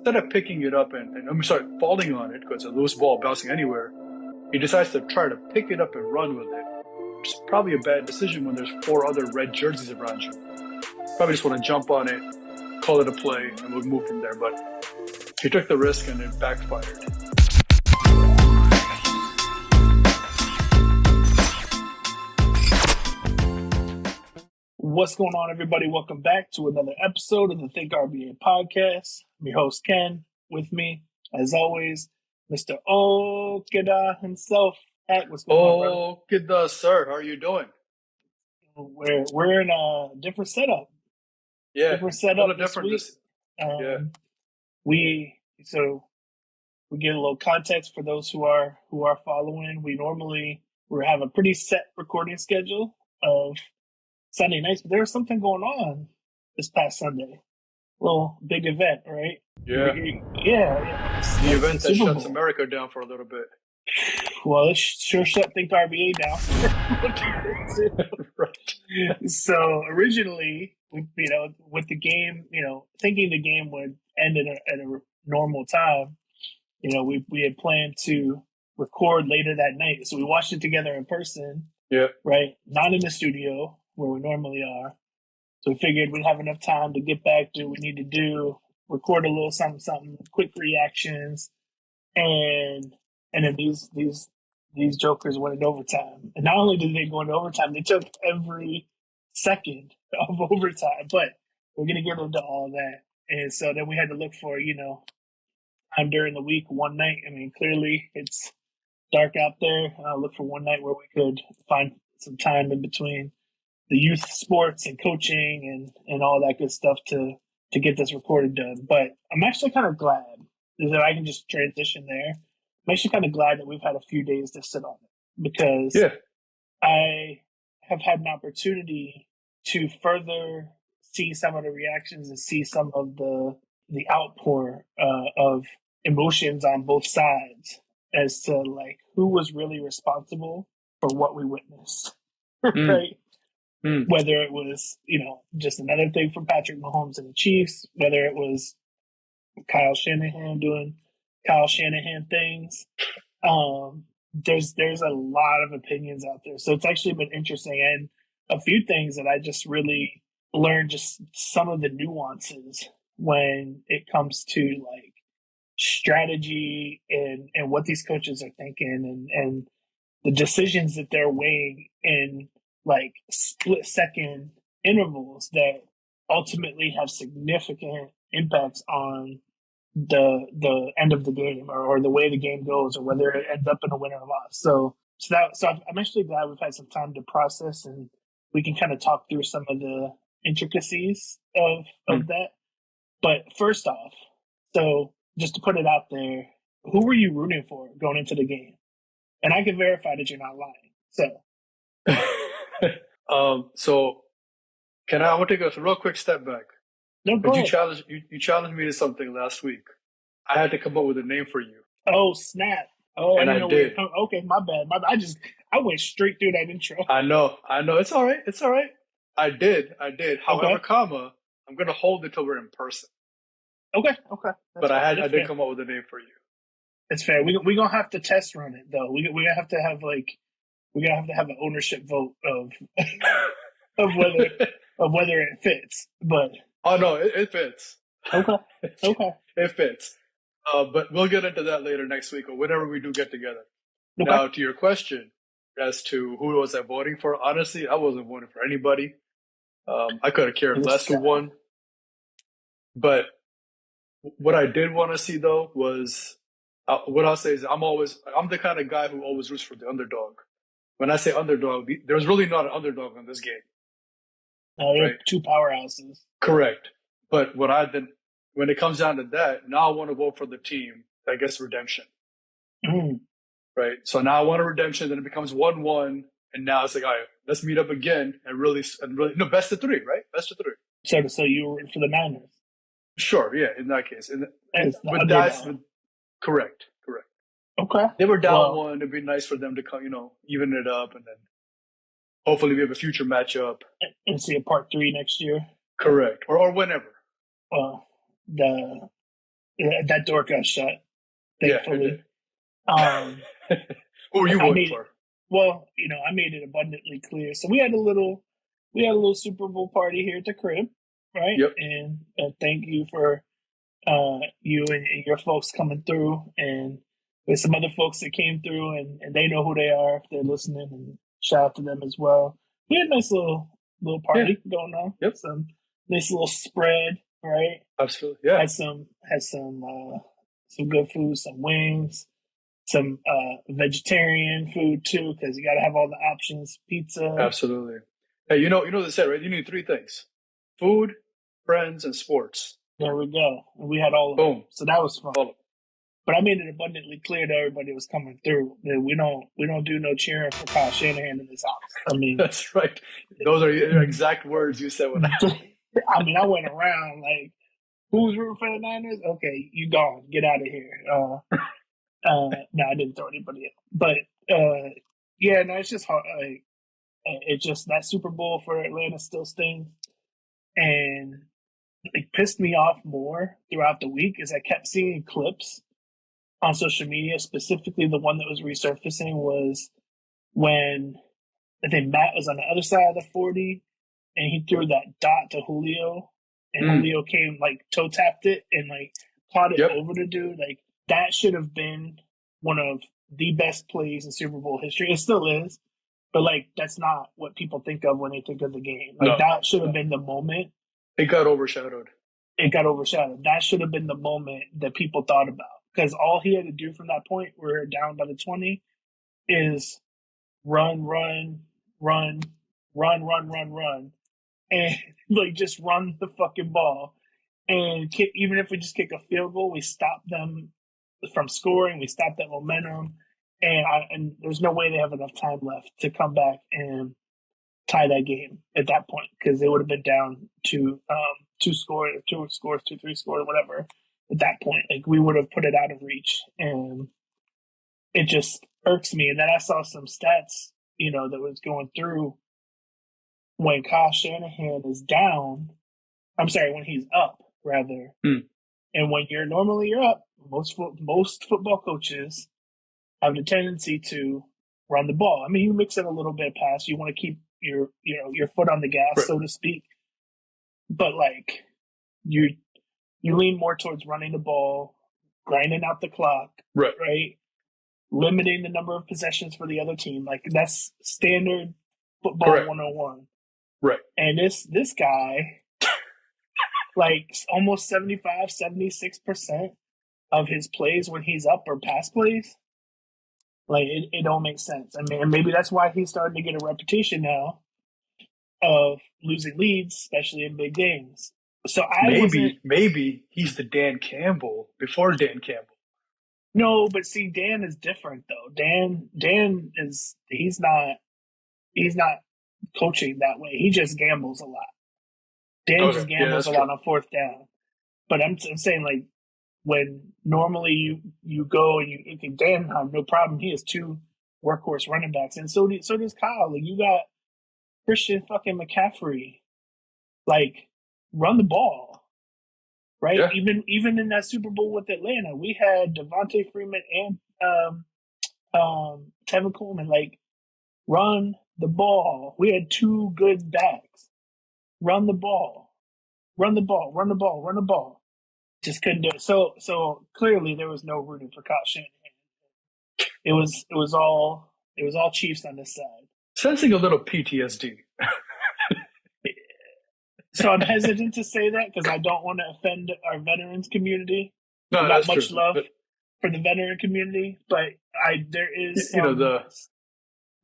instead of picking it up and I'm sorry, falling on it because it's a loose ball bouncing anywhere, he decides to try to pick it up and run with it. Which is probably a bad decision when there's 4 other red jerseys around you. Probably just want to jump on it, call it a play, and we'll move from there. But he took the risk and it backfired. What's going on, everybody? Welcome back to another episode of the Think RBA podcast. I'm your host, Ken. With me, as always, Mr. Okeda himself. Hak, what's going on, brother? Okeda, sir. How are you doing? We're in a different setup. Yeah, different setup this different week. Yeah. So we get a little context for those who are following. We have a pretty set recording schedule of Sunday nights, but there was something going on this past Sunday. Little big event, right? Yeah. Yeah. The event that shuts America down for a little bit. Well, it sure shut Think RBA down. Right. So originally, with the game, thinking the game would end at a normal time, we had planned to record later that night. So we watched it together in person. Yeah. Right? Not in the studio where we normally are. So we figured we'd have enough time to get back, do what we need to do, record a little something, quick reactions, and then these jokers went in overtime. And not only did they go into overtime, they took every second of overtime. But we're gonna get into all that. And so then we had to look for, time during the week, one night. I mean, clearly it's dark out there. Look for one night where we could find some time in between the youth sports and coaching and all that good stuff to get this recorded done. But I'm actually kind of glad that I can just transition there. I'm actually kind of glad that we've had a few days to sit on it because I have had an opportunity to further see some of the reactions and see some of the outpour of emotions on both sides as to who was really responsible for what we witnessed, right? Whether it was, just another thing from Patrick Mahomes and the Chiefs, whether it was Kyle Shanahan doing Kyle Shanahan things. There's a lot of opinions out there. So it's actually been interesting. And a few things that I just really learned, just some of the nuances when it comes to strategy and what these coaches are thinking and the decisions that they're weighing in split second intervals that ultimately have significant impacts on the end of the game or the way the game goes or whether it ends up in a win or a loss. So I'm actually glad we've had some time to process and we can kind of talk through some of the intricacies of that. But first off, so just to put it out there, who were you rooting for going into the game? And I can verify that you're not lying. So. So I want to take a real quick step back. No, go ahead. You challenged me to something last week. I had to come up with a name for you. Oh, snap. Oh, and I did. Okay, my bad. I went straight through that intro. I know. It's all right. I did. However, I'm going to hold it till we're in person. Okay. But I did come up with a name for you. It's fair. We're going to have to test run it, though. We're going to have to have we're going to have an ownership vote of whether it fits. But oh no, it fits. Okay. It fits. But we'll get into that later next week or whenever we do get together. Okay. Now, to your question as to who was I voting for, honestly, I wasn't voting for anybody. I could have cared less who won. But what I did want to see though was what I'll say is I'm the kind of guy who always roots for the underdog. When I say underdog, there's really not an underdog in this game. Right? Two powerhouses. Correct. But when it comes down to that, now I want to vote for the team that gets redemption. Right? So now I want a redemption, then it becomes 1-1, and now it's all right, let's meet up again and really best of 3, right? Best of 3. So you were for the Niners? Sure, yeah, in that case. Correct. Okay. They were down 1. It'd be nice for them to come, even it up, and then hopefully we have a future matchup. And see a part 3 next year. Correct. Or whenever. The that door got shut, Yeah, it thankfully. did. Um, Who were you I voting made for? well, I made it abundantly clear. So we had a little Super Bowl party here at the crib, right? Yep, And thank you for you and your folks coming through, and there's some other folks that came through, and they know who they are if they're listening, and shout out to them as well. We had a nice little yeah, party going on, yep, some nice little spread, right? absolutely, yeah, Had some good food, some wings, some vegetarian food too, because you got to have all the options. Pizza. absolutely. Hey, you know they said, right? You need three things: food, friends, and sports. There we go. And we had all of them, Boom, so that was fun. all of But I made it abundantly clear to everybody that was coming through that we don't do no cheering for Kyle Shanahan in this house. I them. mean, That's right. Those are your exact words you said when I. I went around like, who's rooting for the Niners? Okay, you gone. Get out of here. No, I didn't throw anybody out. But yeah, no, it's just hard. Like, it just that Super Bowl for Atlanta still stings, and it pissed me off more throughout the week as I kept seeing clips on social media. Specifically, the one that was resurfacing was when I think Matt was on the other side of the 40 and he threw that dot to Julio, and Mm, Julio came like toe tapped it and like caught it yep, over the dude. Like that should have been one of the best plays in Super Bowl history. It still is, but like that's not what people think of when they think of the game. Like no, that should have no, been the moment. it got overshadowed. It got overshadowed. That should have been the moment that people thought about, because all he had to do from that point, where we're down by the 20, is run, run, run, run, run, run, run, and like just run the fucking ball. And even if we just kick a field goal, we stop them from scoring. We stop that momentum, and there's no way they have enough time left to come back and tie that game at that point, because they would have been down to two scores, two, three scores, whatever. At that point, like we would have put it out of reach, and it just irks me. And then I saw some stats, that was going through when Kyle Shanahan is down. I'm sorry, when he's up, rather. Mm, And when you're up, most football coaches have the tendency to run the ball. I mean, you mix it a little bit past. You want to keep your foot on the gas, right, so to speak. But like you you lean more towards running the ball, grinding out the clock, right, right? Limiting the number of possessions for the other team. Like that's standard football correct, 101. right. And this guy, like almost 75, 76% of his plays when he's up are pass plays. Like it don't make sense. I mean, maybe that's why he's starting to get a reputation now of losing leads, especially in big games. So I wasn't. Maybe he's the Dan Campbell before Dan Campbell. No, but see, Dan is different though. Dan is he's not coaching that way. He just gambles a lot. Dan Okay, just yeah, gambles that's a true. lot on fourth down. But I'm saying, like, when normally you go and you can, Dan have no problem. He has two workhorse running backs, and so does Kyle. Like, you got Christian fucking McCaffrey. Like, run the ball, right? Yeah, Even in that Super Bowl with Atlanta, we had Devontae Freeman and Tevin Coleman. Like, run the ball. We had two good backs. Run the ball. Run the ball. Run the ball. Run the ball. Just couldn't do it. So clearly there was no rooting for Kyle Shanahan. It was all Chiefs on this side. sensing a little PTSD. So I'm hesitant to say that because I don't want to offend our veterans community. I No, got that's much true. love But for the veteran community, but I there is you know some the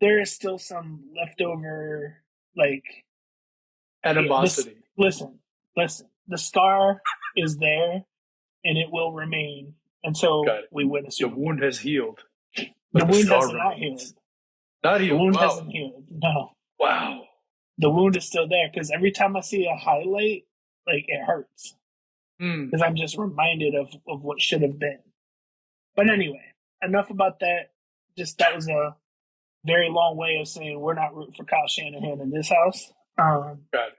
there is still some leftover, like, yeah, this animosity. listen. The scar is there and it will remain Got until it. we win a The Super Bowl. wound has healed, The but the wound scar hasn't not healed. remains. Not The healed. wound Wow. hasn't healed. No. Wow. The wound is still there because every time I see a highlight, like it hurts Hmm. because I'm just reminded of what should have been. But anyway, enough about that. Just that was a very long way of saying we're not rooting for Kyle Shanahan in this house. Got it.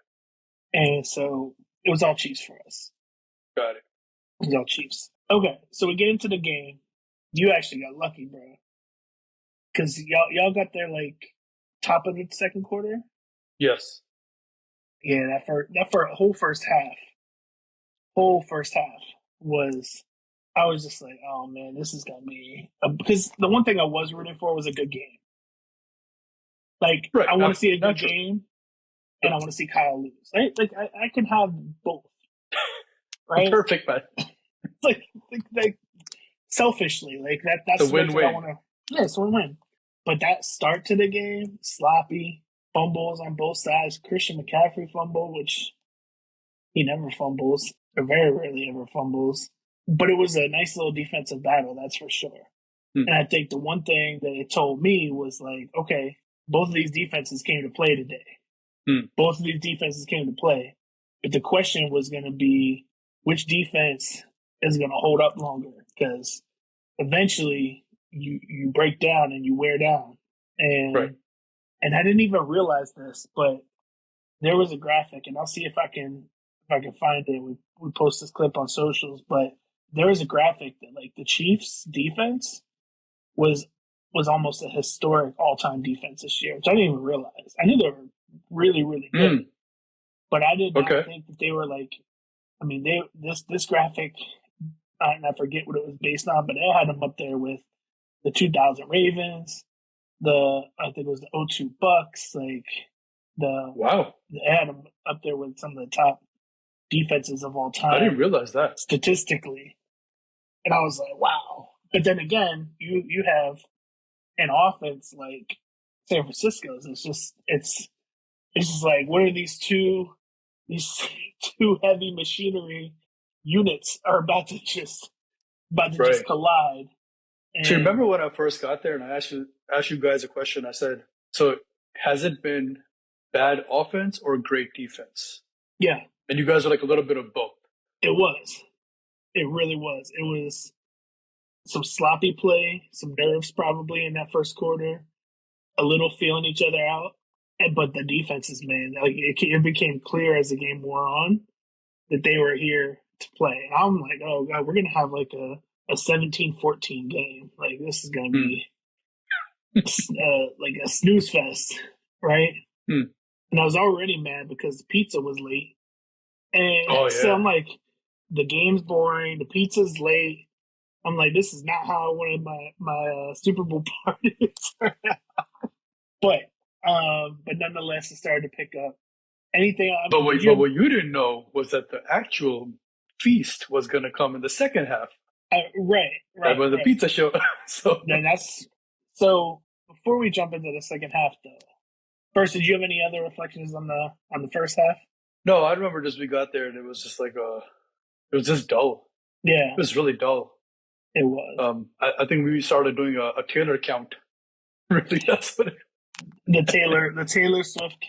And so it was all Chiefs for us. Got it. It was all Chiefs. Okay, so we get into the game. You actually got lucky, bro, because y'all got there like top of the second quarter. Yes. Yeah, that for whole first half was. I was just like, oh man, this is gonna be because the one thing I was rooting for was a good game. Like Right. I want to see a good Naturally. game, and I want to see Kyle lose. Right? Like I can have both, The right? perfect man. Like selfishly, like The that's what I win-win. want to. Yeah, so we win. But that start to the game, sloppy fumbles on both sides. Christian McCaffrey fumble, which he never fumbles, or very rarely ever fumbles. But it was a nice little defensive battle, that's for sure. Hmm. And I think the one thing that it told me was like, okay, both of these defenses came to play today. Hmm. Both of these defenses came to play. But the question was going to be which defense is going to hold up longer, because eventually you break down and you wear down. Right. And I didn't even realize this, but there was a graphic, and I'll see if I can find it. We post this clip on socials, but there was a graphic that like the Chiefs defense was was almost a historic all time defense this year, which I didn't even realize. I knew they were really, really good, Hmm. but I did not Okay. think that they were like. I mean, this graphic, and I forget what it was based on, but it had them up there with the 2000 Ravens, I think it was the '02 Bucks, like the Wow. they had them up there with some of the top defenses of all I didn't time realize that. statistically. And I was like, wow. But then again, you have an offense like San Francisco's. It's just like what are these two heavy machinery units are about to just Right. collide. So you And remember when I first got there and I asked you guys a question? I said, so has it been bad offense or great defense? yeah, And you guys are like a little bit of both. it was. It really was. It was some sloppy play, some nerves probably in that first quarter, a little feeling each other out. But the defenses, man, like it became clear as the game wore on that they were here to play. And I'm like, oh god, we're gonna have like a 17-14 game. Like this is gonna Hmm. be like a snooze fest, right? Hmm. And I was already mad because the pizza was late, and Oh so yeah. I'm like, the game's boring, the pizza's late. I'm like, this is not how I wanted my Super Bowl party to turn out. But nonetheless, it started to pick up. Anything? I But mean, what did you but have? what you didn't know was that the actual feast was gonna come in the second half. Right, That right, was the right. pizza show. So Then that's so. Before we jump into the second half, though, first, did you have any other reflections on the first half? no, I remember just we got there and it was just like it was just dull. Yeah, It was really dull. it was I think we started doing a Taylor count. Really, that's what it. the Taylor Swift.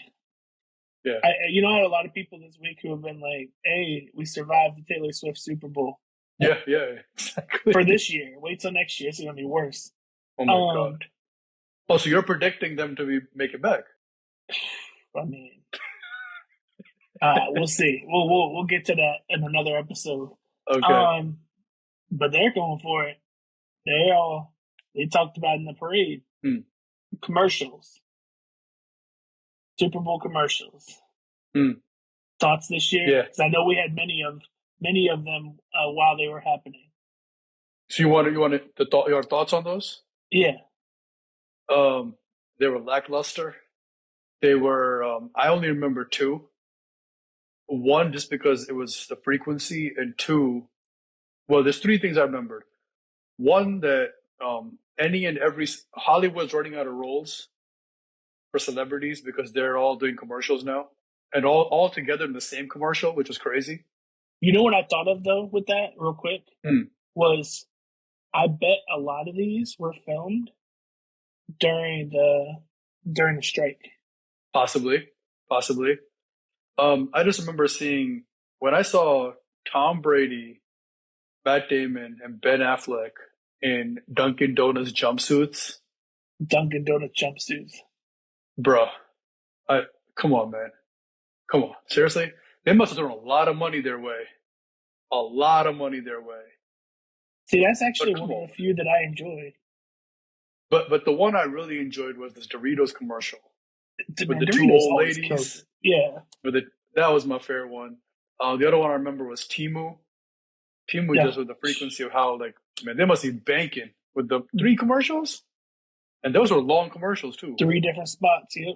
Yeah. I had a lot of people this week who have been like, "Hey, we survived the Taylor Swift Super Bowl Yeah, yeah, for exactly. this year. Wait till next year; it's gonna be worse." Oh my Um, God. Oh, so you're predicting them to make it back? I mean, we'll see. We'll get to that in another episode. Okay. Um, but they're going for it. They talked about in the parade Hmm. commercials, Super Bowl commercials. Hmm. Thoughts this year? Yeah. Because I know we had many of them while they were happening. So you want your thoughts on those? Yeah, Um, they were lackluster. They were. I only remember two. One, just because it was the frequency, and two, well, there's three things I remembered. One, that any and every Hollywood's running out of roles for celebrities because they're all doing commercials now, and all together in the same commercial, which is crazy. you know what I thought of though with that real quick Hmm. was I bet a lot of these were filmed during the strike. Possibly, possibly. I just remember seeing when I saw Tom Brady, Matt Damon, and Ben Affleck in Dunkin' Donuts jumpsuits. Dunkin' Donuts jumpsuits. Bruh, I come on, man, come on, seriously. They must have thrown a lot of money their way, a lot of money their way. See, that's actually But come one of on, the few that I enjoyed. but the one I really enjoyed was this Doritos commercial with Man, the two Doritos old always kills ladies. it. Yeah, With it, that was my favorite one. The other one I remember was Timu. Timu yeah. just with the frequency of how like man they must be banking with the three commercials, and those were long commercials too. 3 different spots. Yep.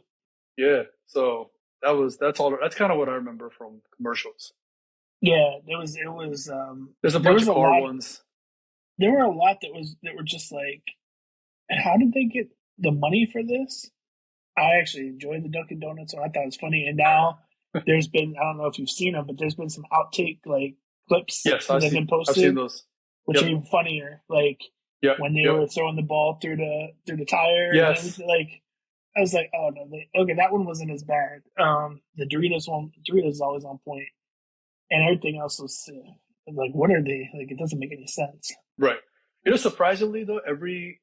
Yeah, so that's kind of what I remember from commercials. Yeah, there was. It was. There's a There bunch was of a car lot. ones. There were a lot that were just like, how did they get the money for this? I actually enjoyed the Dunkin' Donuts, so I thought it was funny. And now there's been, I don't know if you've seen them, but there's been some outtake like clips Yes, that have been I've seen posted, those. which are Yep, even funnier. Like yep, when they yep. were throwing the ball through the tire and Yes, everything. Like I was like, oh no, okay, that one wasn't as bad. The Doritos one, Doritos is always on point, and everything else was like, what are they? Like, it doesn't make any sense. right. You know, surprisingly though, every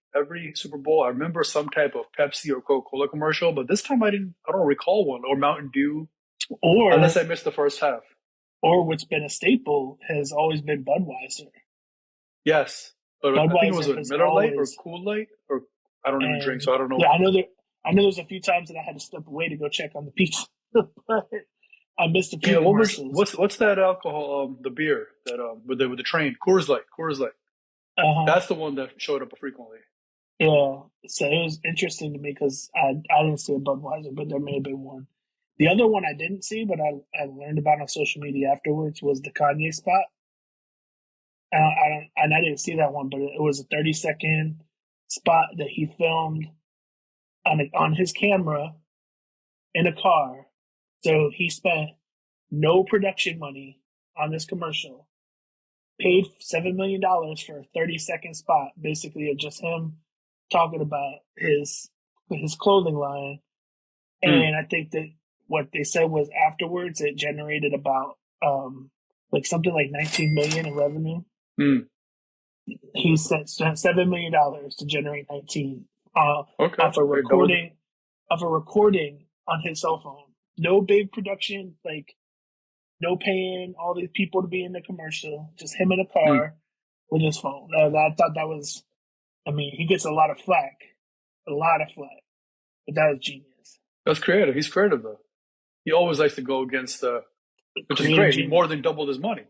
Super Bowl, I remember some type of Pepsi or Coca Cola commercial, but this time I didn't. I don't recall one or Mountain Dew, unless Or I missed the first half. what's been a staple has always been Budweiser. Yes, but I think it was Budweiser a has Miller Lite or always, Cool Light or I don't even drink, and so I don't know. yeah, I know there's a few times that I had to step away to go check on the pizza, but I missed a few Yeah, commercials. what's that alcohol? The beer that with the train, Coors Light, Coors Light. Uh huh. That's the one that showed up frequently. Yeah. So it was interesting to me because I didn't see a Budweiser, but there may have been one. The other one I didn't see, but I learned about on social media afterwards was the Kanye spot. I don't, and I didn't see that one, but it was a 30-second spot that he filmed on his camera in a car. So he spent no production money on this commercial, paid $7 million for a 30-second spot, basically of just him talking about his clothing line. Mm, And I think that what they said was afterwards it generated about like something like 19 million in revenue. mm. He spent $7 million to generate 19 Okay, off a okay, double. recording on his cell phone. No big production, like no paying all these people to be in the commercial. Just him in a Mm. car with his phone. I thought that was. I mean, he gets a lot of flack, but that was genius. That's creative. He's creative though. He always likes to go against which is Creative great. He more genius. than doubled his money.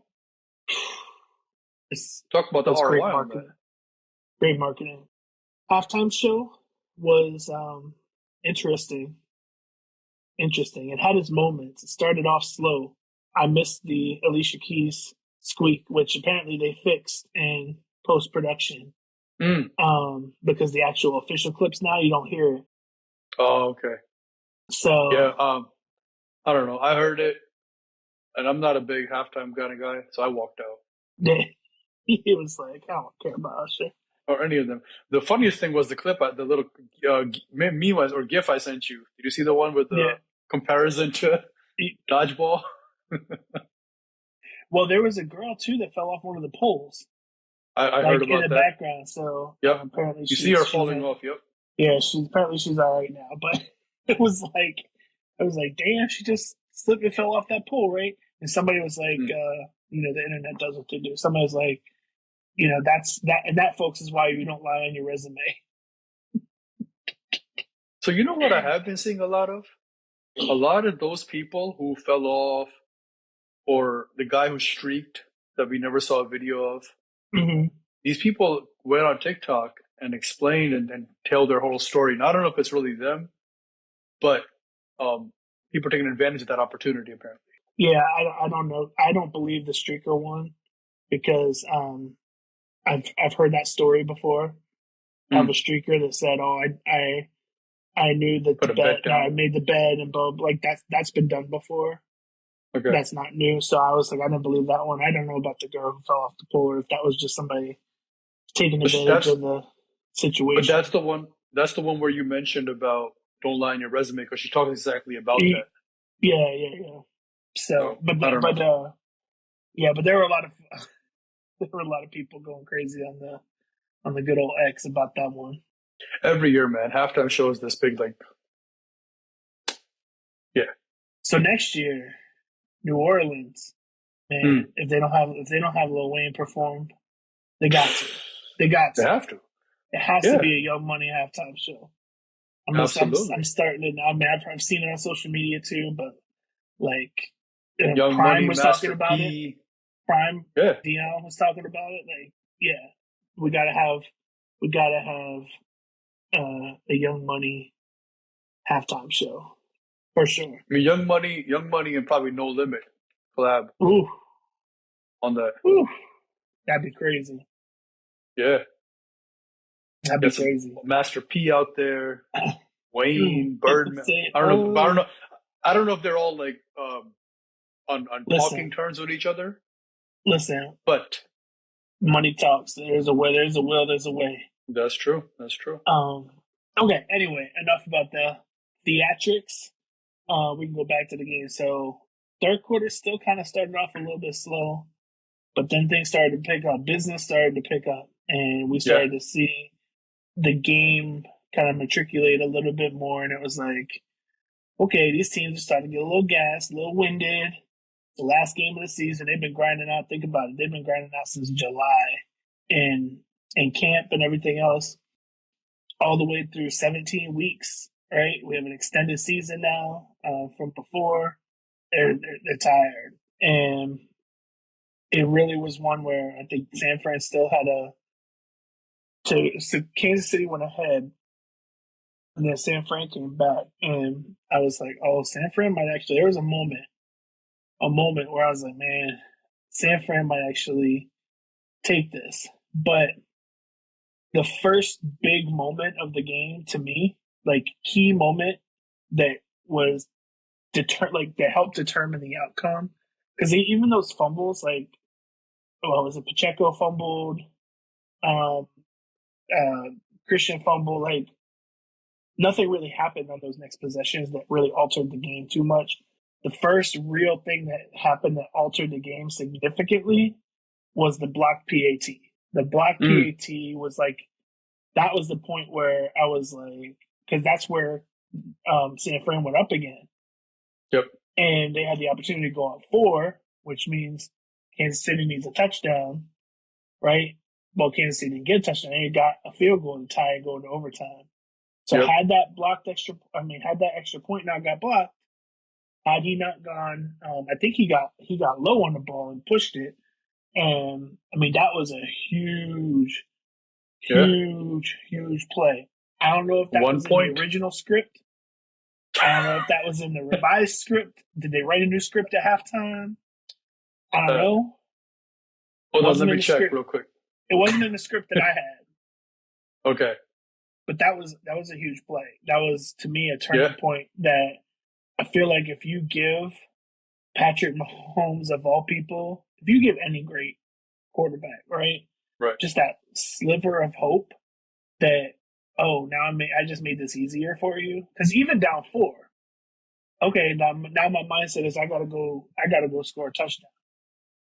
It's, Talk about the that's great ROI on that. marketing. Great marketing. Halftime show was interesting. Interesting. It had its moments. It started off slow. I missed the Alicia Keys squeak, which apparently they fixed in post production. Mm. Because the actual official clips now you don't hear it. Oh, okay. Yeah. So I don't know. I heard it, and I'm not a big halftime kind of guy, so I walked out. they, he was like, I don't care about Usher. Or any of them. The funniest thing was the clip, the little meme or GIF I sent you. Did you see the one with the Yeah. comparison to dodgeball? Well, there was a girl too that fell off one of the poles, I like heard in the about that. background. So Yep. apparently You see her she's falling in. off. Yep. Yeah, she's all right now. But it was like, I was like, damn, she just slipped and fell off that pole, right? And somebody was like, Mm. the internet does what they do. Somebody was like, that's that, and that, folks, is why you don't lie on your resume. So you know what I have been seeing a lot of? A lot of those people who fell off, or the guy who streaked that we never saw a video of. Mm-hmm. These people went on TikTok and explained and tell their whole story. Now, I don't know if it's really them, but people are taking advantage of that opportunity, apparently. Yeah, I don't know. I don't believe the streaker one because I've heard that story before of a Mm. streaker that said, "Oh, I knew that Put the a bet bed, no, I down. made the bed and blah, blah." Like that's been done before. Okay. That's not new. So I was like, I don't believe that one. I don't know about the girl who fell off the pole, or if that was just somebody taking But advantage that's of the but situation. that's the one. That's the one where you mentioned about don't lie in your resume because she talks exactly about that. Yeah. So, So I don't know. yeah, but there were a lot of there were a lot of people going crazy on the good old X about that one. Every year, man, halftime shows this big like yeah. So next year, New Orleans, Mm. man, if they don't have Lil Wayne perform, They got to. They got They to. have to. It has to Yeah, be a Young Money halftime show. I'm absolutely. starting to. I mean, I've seen it on social media too, but like Young Prime Money, was talking Master about it. P. Prime Yeah, Dion was talking about it. Like, yeah, we gotta have a Young Money halftime show for sure. I mean, Young Money, and probably No Limit collab Ooh, on that. ooh, that'd be crazy. Yeah, That'd be get some crazy. Master P out there, Wayne, Get to Birdman. say, I don't know. I don't oh, know. I don't know if they're all like on talking listen, terms with each other, listen. but Money talks. There's a way. There's a will. There's a way. that's true. That's true. Um. Okay. Anyway, enough about the theatrics. We can go back to the game. So third quarter still kind of started off a little bit slow, but then things started to pick up. Business started to pick up, and we Yeah. started to see the game kind of matriculate a little bit more. And it was like, okay, these teams are starting to get a little gassed, a little winded. The last game of the season, they've been grinding out. Think about it; they've been grinding out since July, in camp and everything else, all the way through 17 weeks. Right? We have an extended season now from before. They're tired, and it really was one where I think San Fran still had so Kansas City went ahead, and then San Fran came back, and I was like, oh, San Fran might actually. There was a moment where I was like, man, San Fran might actually take this. But the first big moment of the game to me, like key moment that was that helped determine the outcome, because even those fumbles, like, well, was it Pacheco fumbled, um, Christian fumble, like nothing really happened on those next possessions that really altered the game too much. The first real thing that happened that altered the game significantly was the block PAT. The block Mm. PAT was like, that was the point where I was like, because that's where San Fran went up again. Yep. And they had the opportunity to go on 4, which means Kansas City needs a touchdown, right? Well, Kansas City didn't get a touchdown. They got a field goal to tie and go into overtime. So Yep. had that extra point not got blocked, had he not gone, I think he got low on the ball and pushed it. And I mean, that was a huge, Yeah. huge play. I don't know if that 1 was in the point. original script. I don't know if that was in the revised script. Did they write a new script at halftime? I don't know. Hold on, let Wasn't me in the check script. real quick. It wasn't in the script that I had. Okay. But that was a huge play. That was, to me, a turning point that I feel like if you give Patrick Mahomes, of all people, if you give any great quarterback, right? Right. Just that sliver of hope that, oh, now I just made this easier for you. Because even down 4, okay, now my mindset is I gotta go score a touchdown.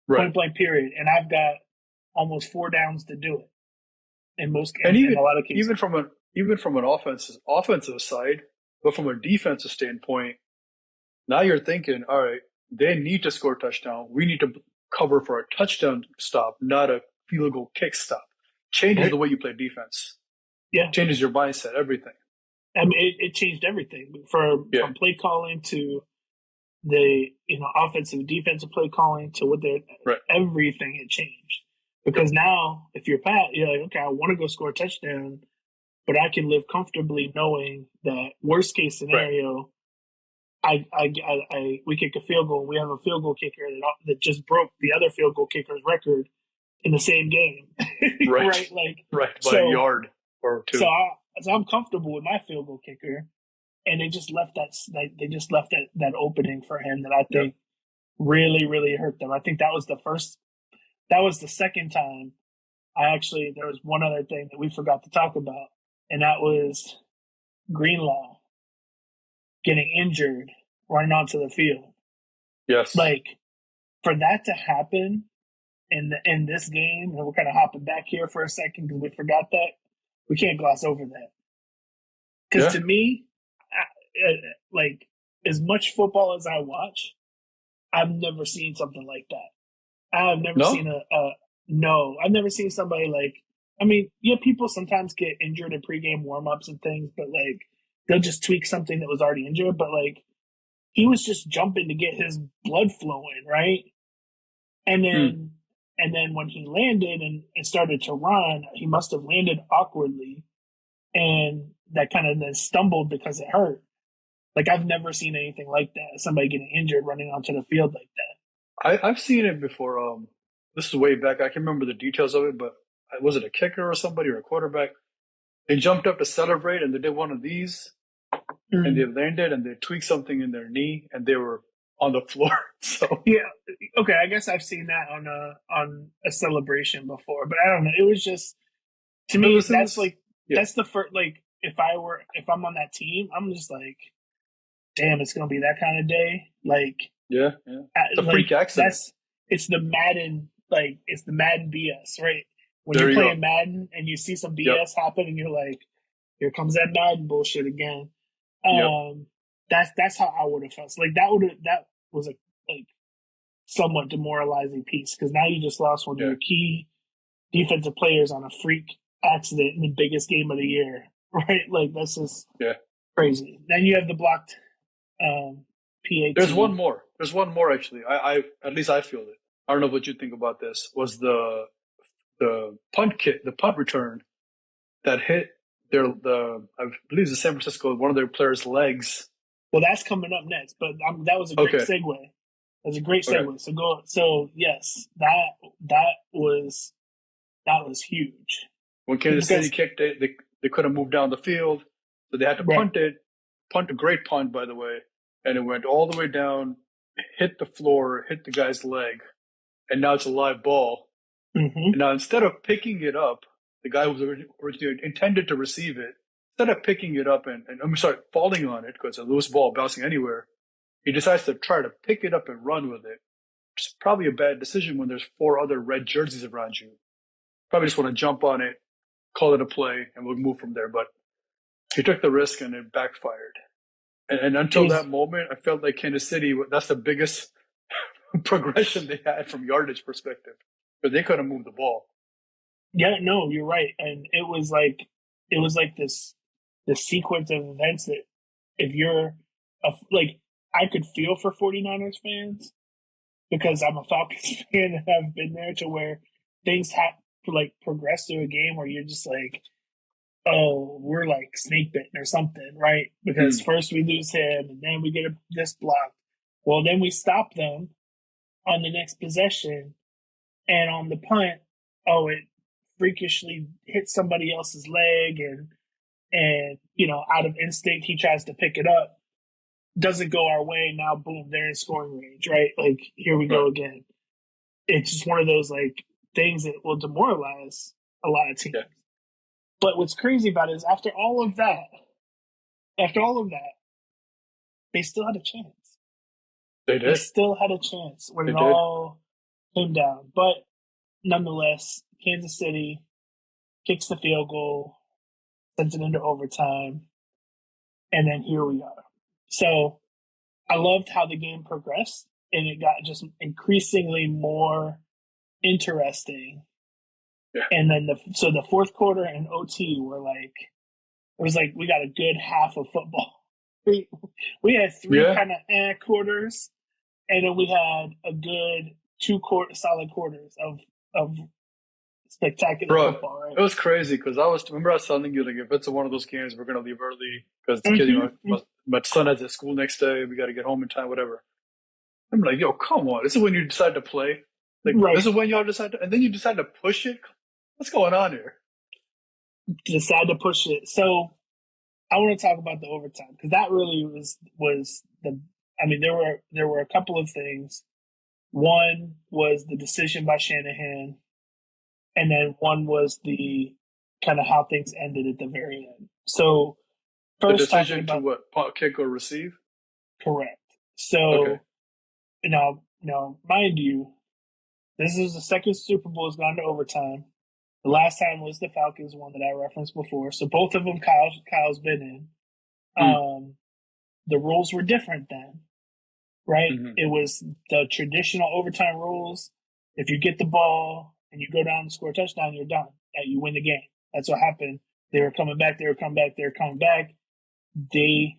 Right. Point blank period. And I've got almost 4 downs to do it. In a lot of cases. Even from an offensive side, but from a defensive standpoint, now you're thinking, all right, they need to score a touchdown. We need to cover for a touchdown stop, not a field goal kick stop. Changes the way you play defense. Yeah. Changes your mindset, everything. I mean, it changed everything from play calling to the offensive defensive play calling to everything had changed. Because now, if you're Pat, you're like, okay, I want to go score a touchdown, but I can live comfortably knowing that worst case scenario, we kick a field goal. We have a field goal kicker that just broke the other field goal kicker's record in the same game, right? Like by a yard or 2. So I'm comfortable with my field goal kicker, and they just left that opening for him that I think really, really hurt them. I think that was the second time. There was one other thing that we forgot to talk about, and that was Greenlaw getting injured running onto the field. Yes. Like, for that to happen in this game, and we're kind of hopping back here for a second because we forgot that, we can't gloss over that. Because to me, like, as much football as I watch, I've never seen something like that. I've never seen No, I've never seen somebody like. I mean, yeah, people sometimes get injured in pregame warmups and things, but like they'll just tweak something that was already injured. But like he was just jumping to get his blood flowing, right? And Hmm. then and then when he landed and started to run, he must have landed awkwardly, and that kind of then stumbled because it hurt. Like I've never seen anything like that. Somebody getting injured running onto the field like that. I've seen it before. This is way back. I can remember the details of it, but was it a kicker or somebody or a quarterback? They jumped up to celebrate and they did one of these and they Mm. landed and they tweaked something in their knee and they were on the floor. So Yeah, okay. I guess I've seen that on a celebration before, but I don't know. It was just to me it that's was, like yeah, that's the first like if I'm on that team, I'm just like, damn, it's gonna be that kind of day. yeah, yeah. It's a Like freak accident. that's it's the Madden BS, right? When There you're you go. playing Madden and you see some Yep, BS happen, and you're like, here comes that Madden bullshit again. yep, Um, that's how I would have felt. So, like that was a like somewhat demoralizing piece because now you just lost one of yeah, your key defensive players on a freak accident in the biggest game of the year, right? Like that's just yeah. crazy. Then you have the blocked um, There's one PAT. more. There's one more actually. I at least I feel it. I don't know what you think about this. Was the punt return that hit the I believe it's the San Francisco one of their players' legs. Well, that's coming up next, but that was a great Okay, segue. That's a great okay. segue. So go. So yes, that was huge When Kansas City because kicked, they couldn't move down the field, so they had to right. punt it. Punt a great punt, by the way, and it went all the way down, hit the floor, hit the guy's leg, and now it's a live ball. Mm-hmm. And now instead of picking it up, the guy who was originally intended to receive it, instead of picking it up and I'm sorry, falling on it because it's a loose ball bouncing anywhere, he decides to try to pick it up and run with it. Which is probably a bad decision when there's four other red jerseys around you. Probably just want to jump on it, call it a play, and we'll move from there. But he took the risk and it backfired. And It until was that moment, I felt like Kansas City, that's the biggest progression they had from yardage perspective. But they couldn't move the ball. yeah. No, you're right, and it was like this sequence of events that if you're like I could feel for 49ers fans because I'm a Falcons fan and I've been there to where things have like progress through a game where you're just like, oh, we're like snake bitten or something, right? Because Mm, first we lose him and then we get this block. Well, then we stop them on the next possession and on the punt, oh, it freakishly hits somebody else's leg and out of instinct he tries to pick it up. Doesn't go our way. Now, boom, they're in scoring range, right? Like here we right. go again. It's just one of those like things that will demoralize a lot of teams. Yeah. But what's crazy about it is after all of that, they still had a chance. They They did. still had a chance when They it did. all came down. But nonetheless, Kansas City kicks the field goal, sends it into overtime, and then here we are. So I loved how the game progressed, and it got just increasingly more interesting. Yeah. And then the fourth quarter and OT were like it was like we got a good half of football. We had three Yeah. kind of quarters, and then we had a good solid quarters of spectacular Bro, football, right? it was crazy because remember I was telling you, like, if it's one of those games, we're going to leave early because the kid, Mm-hmm. my son has a school next day. We got to get home in time, whatever. I'm like, yo, come on. This is when you decide to play. Like, this Right. is when y'all decide to, and then you decide to push it. What's going on here? Decide to push it. So I want to talk about the overtime because that really was the. I mean, there were a couple of things. One was the decision by Shanahan, and then one was the kind of how things ended at the very end. So The first talking decision to about what, punt, kick, or receive? correct. Okay. So now, mind you, this is the second Super Bowl has gone to overtime. The last time was the Falcons one that I referenced before. So both of them, Kyle's been in. Mm, The rules were different then, right? mm-hmm. It was the traditional overtime rules. If you get the ball and you go down and score a touchdown, you're done. You win the game. That's what happened. They were coming back. They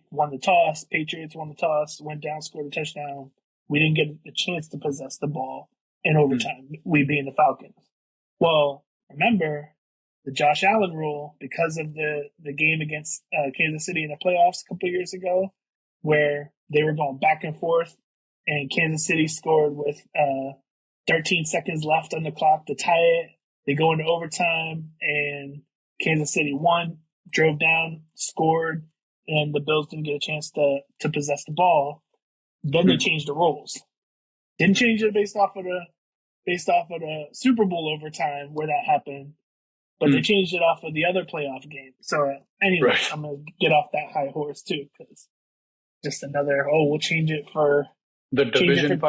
won the toss. Patriots won the toss, went down, scored a touchdown. We didn't get a chance to possess the ball in overtime, we being the Falcons. Well, remember the Josh Allen rule, because of the game against Kansas City in the playoffs a couple of years ago, where they were going back and forth, and Kansas City scored with 13 seconds left on the clock to tie it. They go into overtime, and Kansas City won, drove down, scored, and the Bills didn't get a chance to possess the ball. Then they changed the rules. Didn't change it based off of the Super Bowl overtime where that happened, but they changed it off of the other playoff game. So anyway, I'm gonna get off that high horse too, because just another we'll change it for the division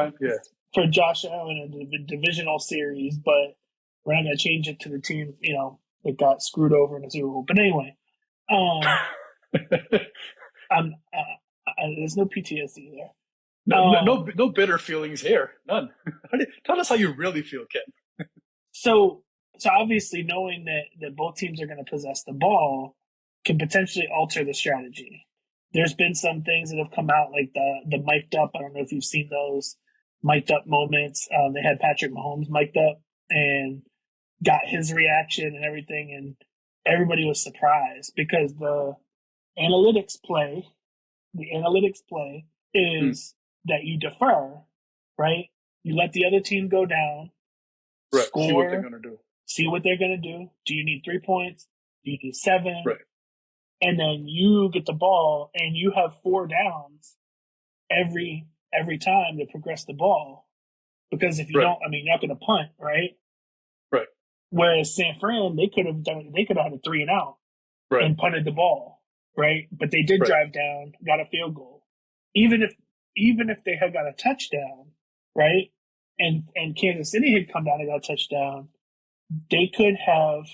for Josh Allen and the divisional series, but we're not gonna change it to the team that got screwed over in the Super Bowl. But anyway, there's no PTSD there. No bitter feelings here. None. Tell us how you really feel, Ken. So obviously knowing that both teams are going to possess the ball can potentially alter the strategy. There's been some things that have come out like the mic'd up. I don't know if you've seen those mic'd up moments. They had Patrick Mahomes mic'd up and got his reaction and everything, and everybody was surprised because the analytics play is that you defer, right? You let the other team go down, score, see what they're going to do. See what they're going to do. Do you need 3 points? Do you need 7? Right. And then you get the ball and you have 4 downs every time to progress the ball. Because if you don't, you're not going to punt, right? Right. Whereas San Fran, they could have had a 3 and out and punted the ball, right? But they did drive down, got a field goal. Even if they had got a touchdown, right? And Kansas City had come down and got a touchdown, they could have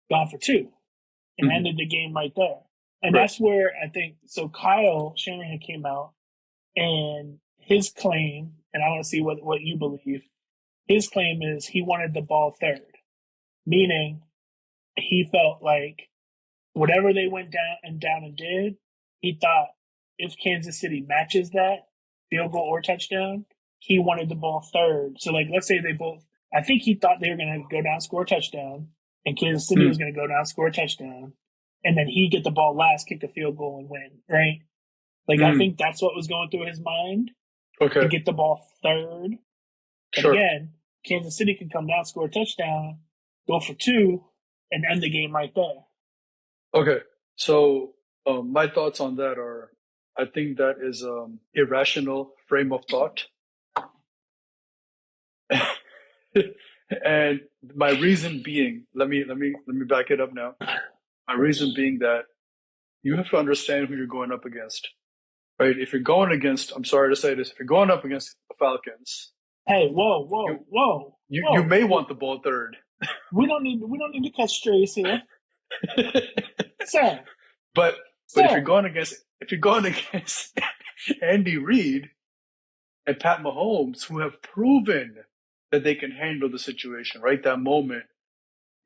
gone for 2 and ended the game right there. And that's where I think, so Kyle Shanahan came out and his claim, and I want to see what you believe, his claim is he wanted the ball third, meaning he felt like whatever they went down and did, he thought if Kansas City matches that field goal or touchdown, he wanted the ball third. So like, let's say they both, I think he thought they were going to go down, score a touchdown, and Kansas City was going to go down, score a touchdown, and then he get the ball last, kick a field goal, and win, right? Like, I think that's what was going through his mind. Okay. To get the ball third. But again, Kansas City can come down, score a touchdown, go for 2, and end the game right there. Okay. So my thoughts on that are, I think that is irrational frame of thought. And my reason being, let me back it up now. My reason being that you have to understand who you're going up against, right? If you're going against, I'm sorry to say this, if you're going up against the Falcons, hey, whoa! You may want the ball third. We don't need to cut strays here, sir. But if you're going against Andy Reid and Pat Mahomes, who have proven that they can handle the situation, right? That moment,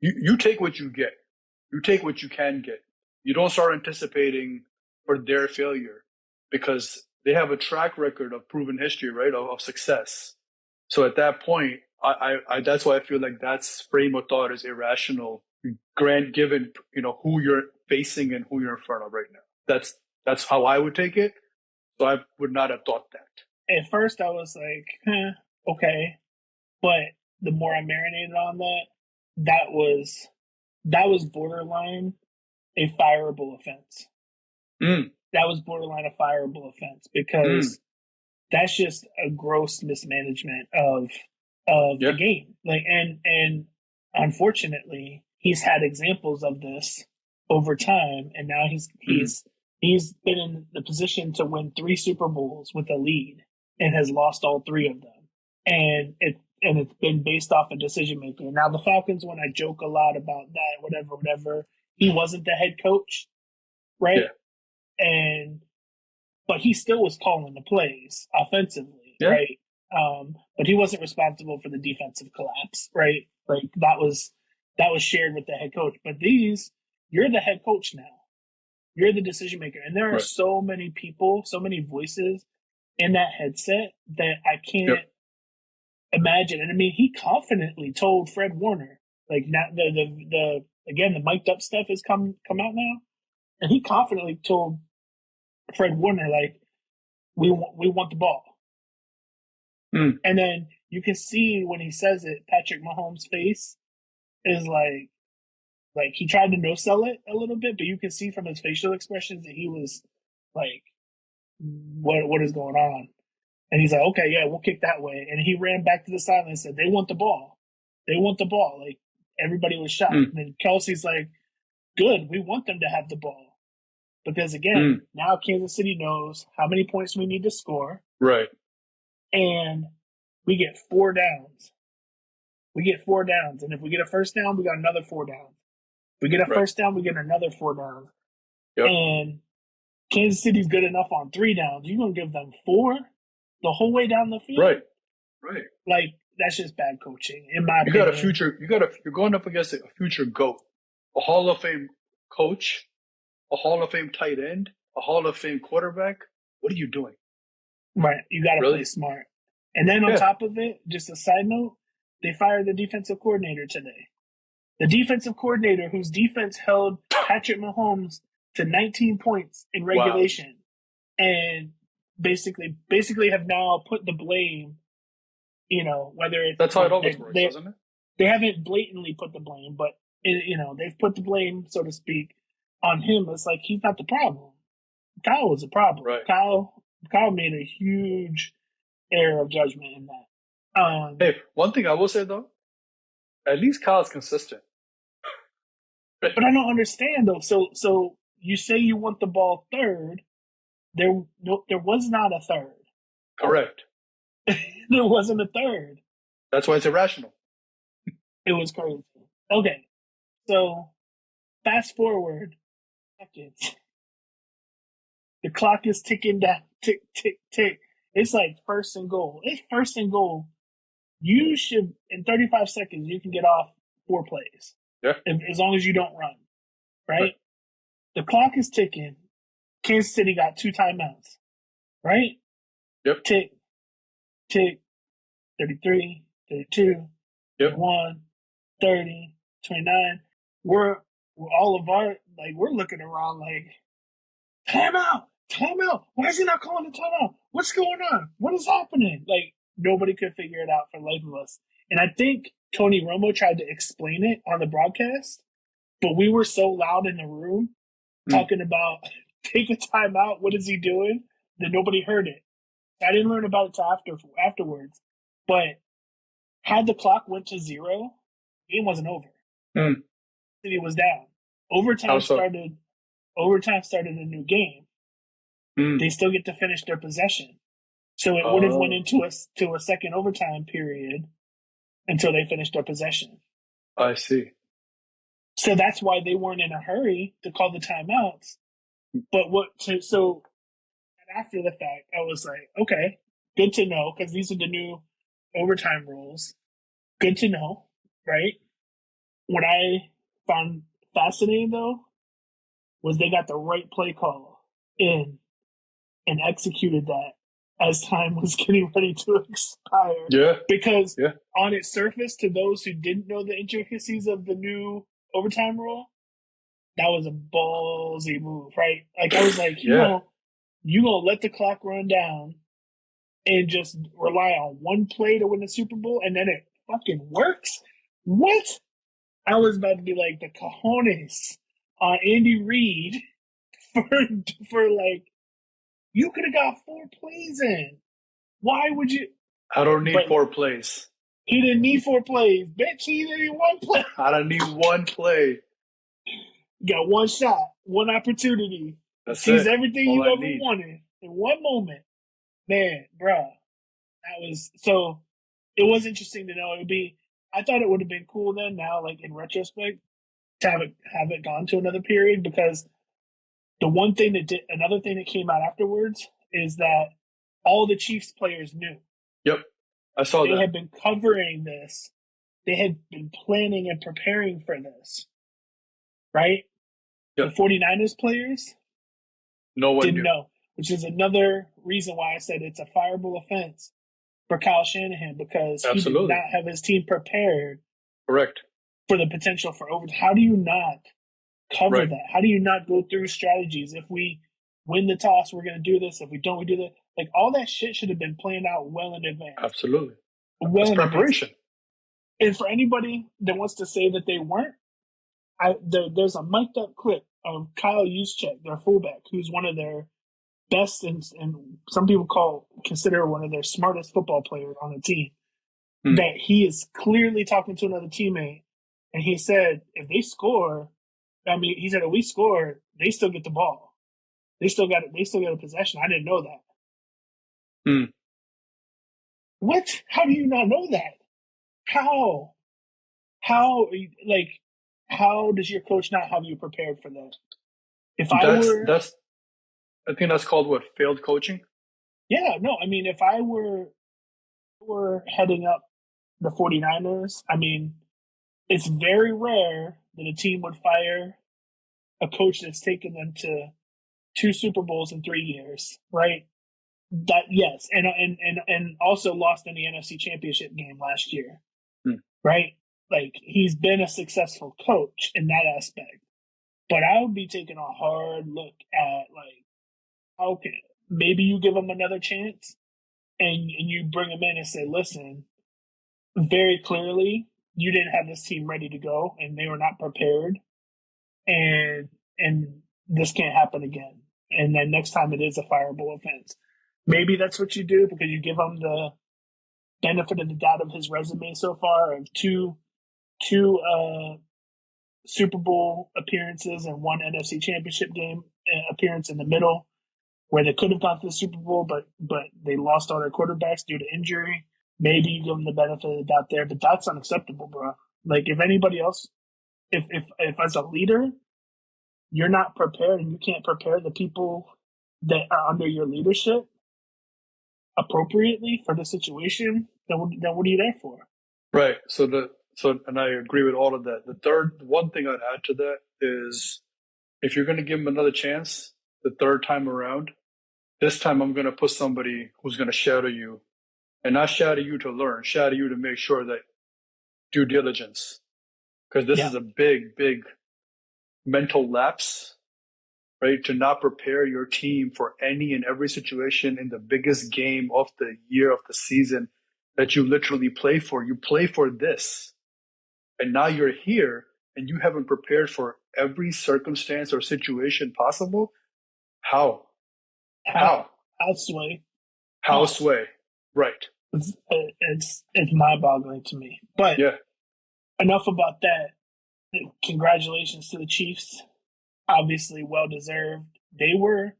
you take what you get. You take what you can get. You don't start anticipating for their failure because they have a track record of proven history, right? Of success. So at that point, I that's why I feel like that's frame of thought is irrational. Given who you're facing and who you're in front of right now. That's how I would take it. So I would not have thought that. At first, I was like, okay, but the more I marinated on that was borderline a fireable offense. That was borderline a fireable offense because that's just a gross mismanagement of the game. Like, and unfortunately, he's had examples of this over time, and now he's been in the position to win 3 Super Bowls with a lead and has lost all 3 of them. And it's been based off of decision making. Now the Falcons, when I joke a lot about that, whatever, he wasn't the head coach, right? Yeah. But he still was calling the plays offensively, right? But he wasn't responsible for the defensive collapse, right? Like that was shared with the head coach. But you're the head coach now. You're the decision maker, and there are so many people, so many voices in that headset that I can't imagine. And I mean, he confidently told Fred Warner, like, not the again, the mic'd up stuff has come out now, and he confidently told Fred Warner, like, we want the ball. And then you can see when he says it, Patrick Mahomes' face is like he tried to no sell it a little bit, but you can see from his facial expressions that he was like, what is going on? And he's like, okay, yeah, we'll kick that way. And he ran back to the sideline and said, they want the ball. They want the ball. Like, everybody was shocked. And then Kelsey's like, good, we want them to have the ball. Because, again, now Kansas City knows how many points we need to score. Right. And we get 4 downs. And if we get a first down, we got another 4 downs. If we get a first down, we get another 4 downs. Yep. And Kansas City's good enough on 3 downs. You're going to give them 4 the whole way down the field? Right. Like, that's just bad coaching, in my opinion. You're going up against a future GOAT, a Hall of Fame coach, a Hall of Fame tight end, a Hall of Fame quarterback. What are you doing? Right. You got to play smart. And then on top of it, just a side note, they fired the defensive coordinator today. The defensive coordinator whose defense held Patrick Mahomes to 19 points in regulation. Wow. And basically have now put the blame, whether it's... That's how it always works, doesn't it? They haven't blatantly put the blame, but, they've put the blame, so to speak, on him. It's like, he's not the problem. Kyle was the problem. Right. Kyle made a huge error of judgment in that. Hey, one thing I will say, though, at least Kyle's consistent. But I don't understand, though. So you say you want the ball third. There was not a third. Correct. There wasn't a third. That's why it's irrational. It was crazy. Okay, so fast forward seconds. The clock is ticking down. Tick, tick, tick. It's like first and goal. It's first and goal. You should, in 35 seconds, you can get off 4 plays. Yeah. As long as you don't run. Right? The clock is ticking. Kansas City got 2 timeouts. Right? Yep. Tick, tick, 33, 32, yep. 1, 30, 29. We're all of our, like, we're looking around like, timeout. Why is he not calling the timeout? What's going on? What is happening? Like, nobody could figure it out for the life of us. And I think Tony Romo tried to explain it on the broadcast, but we were so loud in the room talking about take a timeout, what is he doing, that nobody heard it. I didn't learn about it till afterwards. But had the clock went to 0, the game wasn't over. City was down. Overtime started a new game. They still get to finish their possession. So it would have went into a second overtime period until they finished their possession. I see. So that's why they weren't in a hurry to call the timeouts. But so after the fact, I was like, okay, good to know, because these are the new overtime rules. Good to know, right? What I found fascinating, though, was they got the right play call in and executed that as time was getting ready to expire. Yeah. Because on its surface, to those who didn't know the intricacies of the new overtime rule, that was a ballsy move, right? Like, I was like, you gonna let the clock run down and just rely on one play to win the Super Bowl, and then it fucking works? What? I was about to be like, the cojones on Andy Reid for like, you could have got 4 plays in. Why would you? I don't need 4 plays. He didn't need 4 plays. Bitch, he needed 1 play. I don't need 1 play. You got 1 shot, 1 opportunity. Sees everything you ever wanted in 1 moment. Man, bruh. So it was interesting to know. I thought it would have been cool then, now, like in retrospect, to have it gone to another period, because another thing that came out afterwards is that all the Chiefs players knew. Yep. I saw They that. had been covering this. They had been planning and preparing for this, right? The Yep. 49ers players No one didn't knew. know, which is another reason why I said it's a fireable offense for Kyle Shanahan, because he did Absolutely. not have his team prepared Correct. for the potential for overtime. How do you not cover Right. that? How do you not go through strategies? If we win the toss, we're going to do this. If we don't, we do that. Like, all that shit should have been planned out well in advance. Absolutely. Well That's in advance. preparation. And for anybody that wants to say that they weren't, there's a mic'd up clip of Kyle Juszczyk, their fullback, who's one of their best and some people consider one of their smartest football players on the team. That he is clearly talking to another teammate, and he said, if they score, he said, if we score, they still get the ball. They still got it. They still get a possession. I didn't know that. What? How do you not know that? How? How? Like, how does your coach not have you prepared for that? If I were, I think that's called what? Failed coaching? yeah, no. If I were heading up the 49ers, it's very rare that a team would fire a coach that's taken them to 2 Super Bowls in 3 years, right? That, yes, and also lost in the NFC Championship game last year, right? Like, he's been a successful coach in that aspect, but I would be taking a hard look at, like, okay, maybe you give him another chance, and you bring him in and say, listen, very clearly you didn't have this team ready to go, and they were not prepared, and this can't happen again. And then next time it is a fireable offense. Maybe that's what you do, because you give him the benefit of the doubt of his resume so far of two Super Bowl appearances and 1 NFC Championship game appearance in the middle, where they could have gone to the Super Bowl, but they lost all their quarterbacks due to injury. Maybe you give them the benefit of the doubt there, but that's unacceptable, bro. Like, if anybody else, if as a leader, you're not prepared and you can't prepare the people that are under your leadership appropriately for the situation, then what are you there for? Right. And I agree with all of that. One thing I'd add to that is, if you're going to give him another chance the third time around, this time I'm going to put somebody who's going to shadow you, and not shadow you to learn, shadow you to make sure that due diligence, because this is a big, big mental lapse, right? To not prepare your team for any and every situation in the biggest game of the year, of the season, that you literally play for. You play for this. And now you're here and you haven't prepared for every circumstance or situation possible. How? How sway? How sway? Right. It's mind-boggling to me. But enough about that. Congratulations to the Chiefs. Obviously, well deserved. They were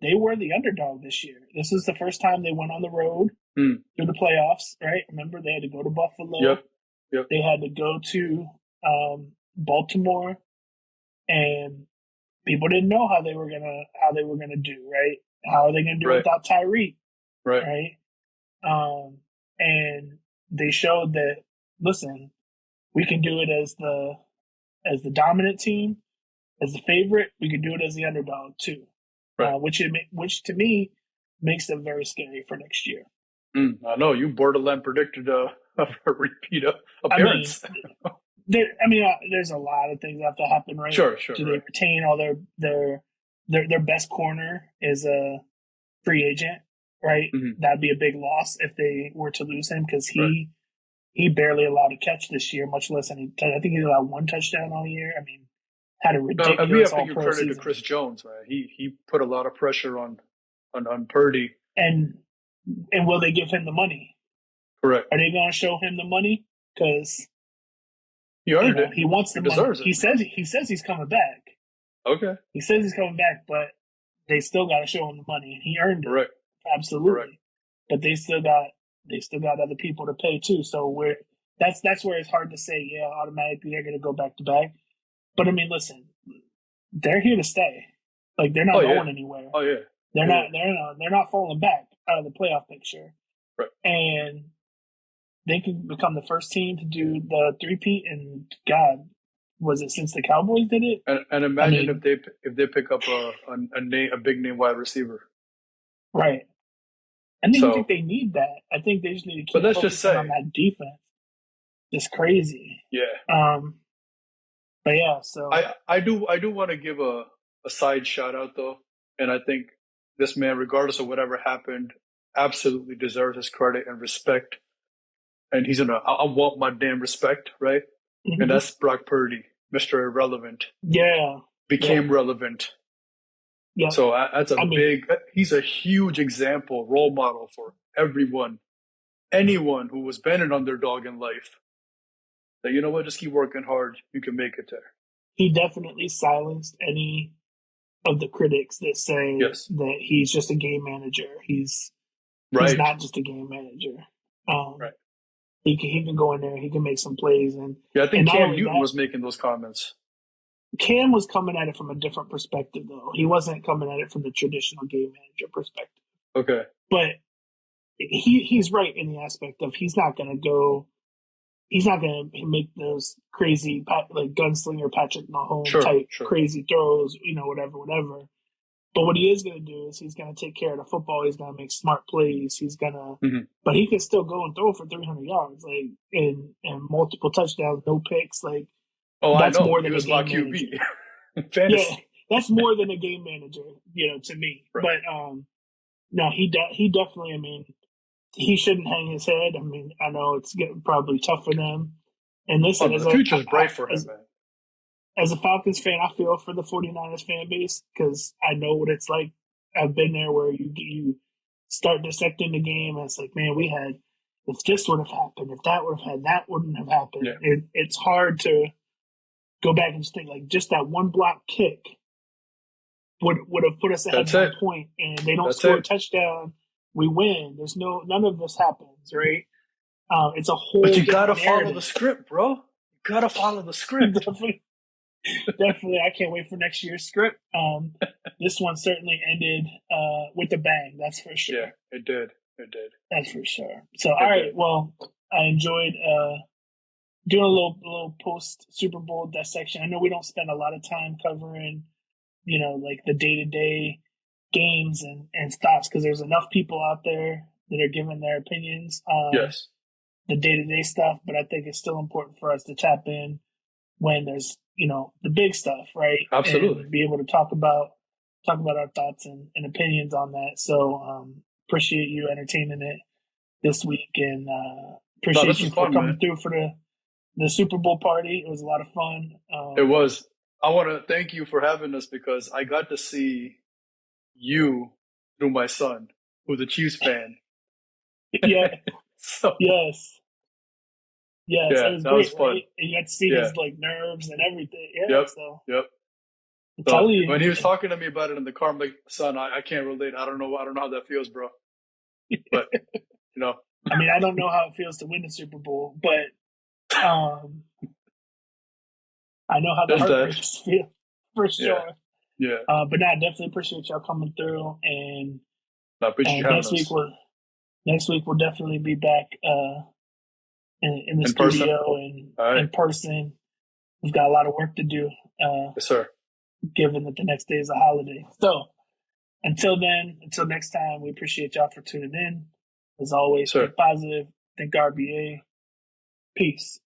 the underdog this year. This was the first time they went on the road through the playoffs, right? Remember, they had to go to Buffalo. Yep. They had to go to Baltimore, and people didn't know how they were gonna do, right? How are they gonna do without Tyreek, right? And they showed that, listen, we can do it as the dominant team, as the favorite. We can do it as the underdog too, which to me makes them very scary for next year. I know you borderline predicted a repeat appearance. There's a lot of things that have to happen, right? Sure. Do they retain all their best corner is a free agent, right? That'd be a big loss if they were to lose him, because he barely allowed a catch this year, much less any. I think he allowed 1 touchdown all year. Had a ridiculous. We have to give credit season to Chris Jones, man. He put a lot of pressure on Purdy. And will they give him the money? Correct. Are they going to show him the money? Because he earned it. He wants the money. He says he's coming back. Okay. He says he's coming back, but they still got to show him the money, and he earned it. Right. Absolutely. Correct. But they still got other people to pay too. So that's where it's hard to say, automatically they're going to go back to back. But listen, they're here to stay. Like, they're not going anywhere. Oh yeah. They're not falling back out of the playoff picture. Right. And they could become the first team to do the three-peat, and God, was it since the Cowboys did it? And imagine if they pick up a big name wide receiver. Right. I don't think they need that. I think they just need to keep focusing on that defense. It's crazy. Yeah. But yeah, so I do want to give a side shout out though, and I think this man, regardless of whatever happened, absolutely deserves his credit and respect. And he's I want my damn respect, right? Mm-hmm. And that's Brock Purdy, Mr. Irrelevant. Yeah. Became relevant. Yeah. So that's he's a huge example, role model for anyone who was been an underdog in life. That, you know what, just keep working hard. You can make it there. He definitely silenced any of the critics that say that he's just a game manager. He's not just a game manager. Right. He can go in there. He can make some plays. And I think Cam Newton was making those comments. Cam was coming at it from a different perspective, though. He wasn't coming at it from the traditional game manager perspective. Okay. But he's right in the aspect of he's not going to make those crazy, like gunslinger Patrick Mahomes type crazy throws, whatever. But what he is going to do is he's going to take care of the football. He's going to make smart plays. He's going to, but he can still go and throw for 300 yards, like, and multiple touchdowns, no picks. Like, that's more than a game QB. Yeah, that's more than a game manager, to me. Right. But no, he definitely. I mean, he shouldn't hang his head. I mean, I know it's getting probably tough for them. And listen, the future's bright for him, man. As a Falcons fan, I feel for the 49ers fan base because I know what it's like. I've been there where you start dissecting the game, and it's like, man, if this would have happened, if that would have happened, that wouldn't have happened. Yeah. It's hard to go back and just think, like, just that one block kick would have put us ahead by a point, and they don't score a touchdown, we win. There's none of this happens, right? It's a whole. But you gotta follow the script, bro. You gotta follow the script. Definitely, I can't wait for next year's script. This one certainly ended with a bang. That's for sure. Yeah, it did. That's for sure. So, all right. Well, I enjoyed doing a little post Super Bowl dissection. I know we don't spend a lot of time covering, like the day-to-day games and thoughts because there's enough people out there that are giving their opinions on the day-to-day stuff. But I think it's still important for us to tap in when there's the big stuff, right? Absolutely. And be able to talk about our thoughts and opinions on that. So appreciate you entertaining it this week, and appreciate you for coming through for the Super Bowl party. It was a lot of fun. It was. I want to thank you for having us because I got to see you through my son, who's a Chiefs fan. Yeah. So, yes. Yeah, it was great. Was fun. Right? And you got to see his nerves and everything. Yeah. Yep. So when he was talking to me about it in the car, I'm like, son, I can't relate. I don't know how that feels, bro. But I mean, I don't know how it feels to win the Super Bowl, but I know how the heartbreaks feel for sure. Yeah. But I definitely appreciate y'all coming through, and next week we'll definitely be back in the studio and in person. We've got a lot of work to do. Yes, sir. Given that the next day is a holiday. So until next time, we appreciate y'all for tuning in. As always, stay positive. Think RBA. Peace.